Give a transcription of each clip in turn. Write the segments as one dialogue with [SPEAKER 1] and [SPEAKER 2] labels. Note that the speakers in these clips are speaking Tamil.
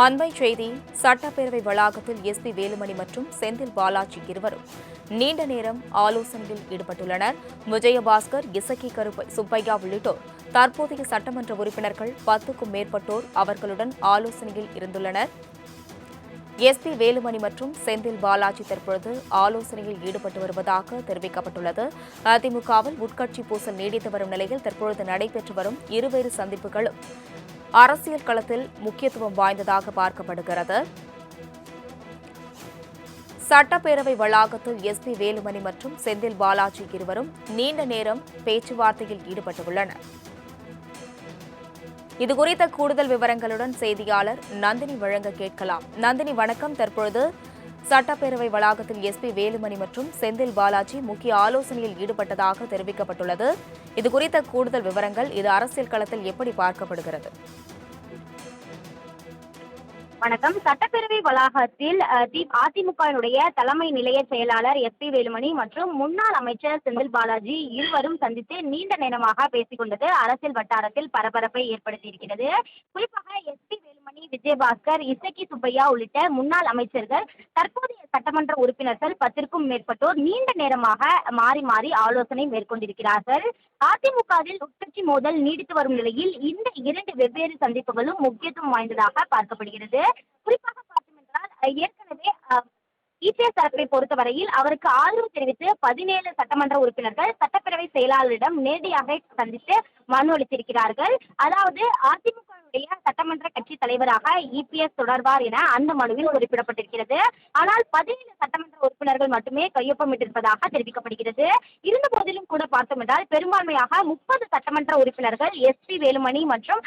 [SPEAKER 1] அண்மை செய்தி. சட்டப்பேரவை வளாகத்தில் எஸ்பி வேலுமணி மற்றும் செந்தில் பாலாஜி இருவரும் நீண்ட நேரம் ஆலோசனையில் ஈடுபட்டுள்ளனர். விஜயபாஸ்கர், இசக்கி சுப்பையா உள்ளிட்டோர் தற்போதைய சட்டமன்ற உறுப்பினர்கள் 10க்கும் மேற்பட்டோர் அவர்களுடன் ஆலோசனையில் இருந்துள்ளனர். எஸ்பி வேலுமணி மற்றும் செந்தில் பாலாஜி தற்பொழுது ஆலோசனையில் ஈடுபட்டு வருவதாக தெரிவிக்கப்பட்டுள்ளது. அதிமுகவில் உட்கட்சி பூசல் நீடித்து வரும் நிலையில் தற்பொழுது நடைபெற்று வரும் இருவேறு சந்திப்புகளும் அரசியல் களத்தில் முக்கியத்துவம் வாய்ந்ததாக பார்க்கப்படுகிறது. சட்டப்பேரவை வளாகத்தில் எஸ்பி வேலுமணி மற்றும் செந்தில் பாலாஜி இருவரும் நீண்ட நேரம் பேச்சுவார்த்தையில் ஈடுபட்டுள்ளனர். இதுகுறித்த கூடுதல் விவரங்களுடன் செய்தியாளர் நந்தினி வழங்க கேட்கலாம். நந்தினி, வணக்கம். தற்பொழுது சட்டப்பேரவை வளாகத்தில் எஸ்பி வேலுமணி மற்றும் செந்தில் பாலாஜி முக்கிய ஆலோசனையில் ஈடுபட்டதாக தெரிவிக்கப்பட்டுள்ளது. இதுகுறித்த கூடுதல் விவரங்கள், இது அரசியல் களத்தில் எப்படி பார்க்கப்படுகிறது?
[SPEAKER 2] வணக்கம். சட்டப்பேரவை வளாகத்தில் அதிமுகவினுடைய தலைமை நிலைய செயலாளர் எஸ்பி வேலுமணி மற்றும் முன்னாள் அமைச்சர் செந்தில் பாலாஜி இருவரும் சந்தித்து நீண்ட நேரமாக பேசிக் கொண்டது அரசியல் வட்டாரத்தில் பரபரப்பை ஏற்படுத்தியிருக்கிறது. குறிப்பாக எஸ்பி வேலுமணி, விஜயபாஸ்கர், இசக்கி சுப்பையா உள்ளிட்ட முன்னாள் அமைச்சர்கள், தற்போதைய சட்டமன்ற உறுப்பினர்கள் 10க்கும் மேற்பட்டோர் நீண்ட நேரமாக மாறி மாறி ஆலோசனை மேற்கொண்டிருக்கிறார்கள். அதிமுகவில் உட்கட்சி மோதல் நீடித்து வரும் நிலையில் இந்த இரண்டு வெவ்வேறு சந்திப்புகளும் முக்கியத்துவம் வாய்ந்ததாக பார்க்கப்படுகிறது. குறிப்பாக பார்த்தோம் என்றால், ஏற்கனவே இபிஎஸ் தரப்பை பொறுத்தவரையில் அவருக்கு ஆதரவு தெரிவித்து 17 சட்டமன்ற உறுப்பினர்கள் சட்டப்பேரவை செயலாளரிடம் நேரடியாக சந்தித்து மனு அளித்திருக்கிறார்கள். அதாவது அதிமுகவுடைய சட்டமன்ற கட்சி தலைவராக இபிஎஸ் தொடர்வார் என அந்த மனுவில் குறிப்பிடப்பட்டிருக்கிறது. ஆனால் 17 சட்டமன்ற உறுப்பினர்கள் மட்டுமே கையொப்பமிட்டிருப்பதாக தெரிவிக்கப்படுகிறது. இருந்த போதிலும் கூட பார்த்தோம் என்றால், பெரும்பான்மையாக 30 சட்டமன்ற உறுப்பினர்கள் எஸ்பி வேலுமணி மற்றும்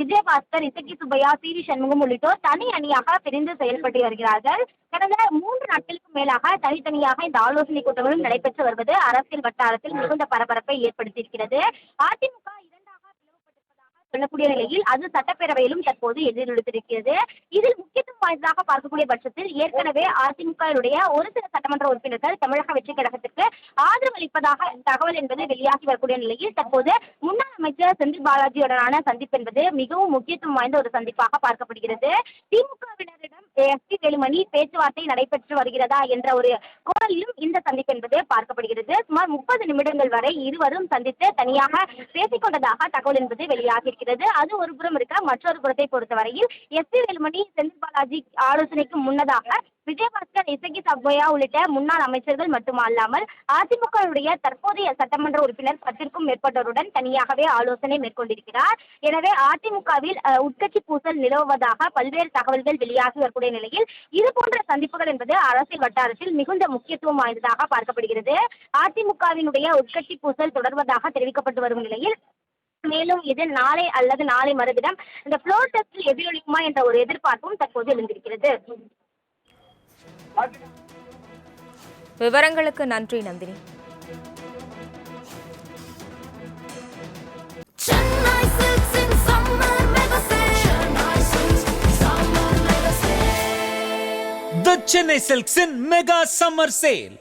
[SPEAKER 2] விஜயபாஸ்கர், இசக்கி சுப்பையா, சி.வி. சண்முகம் உள்ளிட்டோர் தனி அணியாக பிரிந்து செயல்பட்டு வருகிறார்கள். கடந்த 3 நாட்களுக்கு மேலாக தனித்தனியாக இந்த ஆலோசனை கூட்டங்களும் நடைபெற்று வருவது அரசியல் வட்டாரத்தில் மிகுந்த பரபரப்பை ஏற்படுத்தியிருக்கிறது. அதிமுக இரண்டாக பிளவுபட்டிருப்பதாக சொல்லக்கூடிய நிலையில் அது சட்டப்பேரவையிலும் தற்போது எதிரொலித்திருக்கிறது. இதில் முக்கியத்துவம் வாய்ந்ததாக பார்க்கக்கூடிய பட்சத்தில், ஏற்கனவே அதிமுகவுடைய ஒரு சில சட்டமன்ற உறுப்பினர்கள் தமிழக வெற்றிக் கழகத்திற்கு ஆதரவு அளிப்பதாக தகவல் என்பது வெளியாகி வரக்கூடிய நிலையில் தற்போது முன்னாள் அமைச்சர் செந்தில் பாலாஜியுடனான சந்திப்பு என்பது மிகவும் முக்கியத்துவம் வாய்ந்த ஒரு சந்திப்பாக பார்க்கப்படுகிறது. திமுகவினரிடம் எஸ்பி வேலுமணி பேச்சுவார்த்தை நடைபெற்று வருகிறதா என்ற ஒரு கோணலிலும் இந்த சந்திப்பு என்பது பார்க்கப்படுகிறது. சுமார் 30 நிமிடங்கள் வரை இருவரும் சந்தித்து தனியாக பேசிக் கொண்டதாக தகவல் என்பது வெளியாகி இருக்கிறது. அது ஒரு புறம் இருக்க, மற்றொரு புறத்தை பொறுத்தவரையில் எஸ்பி வேலுமணி, செந்தில் பாலாஜி ஆலோசனைக்கு முன்னதாக விஜயபாஸ்கர், இசக்கி சுப்பையா உள்ளிட்ட முன்னாள் அமைச்சர்கள் மட்டுமல்லாமல் அதிமுகவுடைய தற்போதைய சட்டமன்ற உறுப்பினர் 10க்கும் மேற்பட்டோருடன் தனியாகவே ஆலோசனை மேற்கொண்டிருக்கிறார். எனவே அதிமுகவில் உட்கட்சி பூசல் நிலவுவதாக பல்வேறு தகவல்கள் வெளியாகி வரக்கூடிய நிலையில் இதுபோன்ற சந்திப்புகள் என்பது அரசியல் வட்டாரத்தில் மிகுந்த முக்கியத்துவம் வாய்ந்ததாக பார்க்கப்படுகிறது. அதிமுகவினுடைய உட்கட்சி பூசல் தொடர்வதாக தெரிவிக்கப்பட்டு வரும் நிலையில் மேலும் இது நாளை அல்லது நாளை மறுதினம் இந்த ஃப்ளோர் டெஸ்டில் எதிரொலிக்குமா என்ற ஒரு எதிர்பார்ப்பும் தற்போது எழுந்திருக்கிறது.
[SPEAKER 1] விவரங்களுக்கு நன்றி Nandini.
[SPEAKER 3] The Chennai Silks in Mega Summer Sale.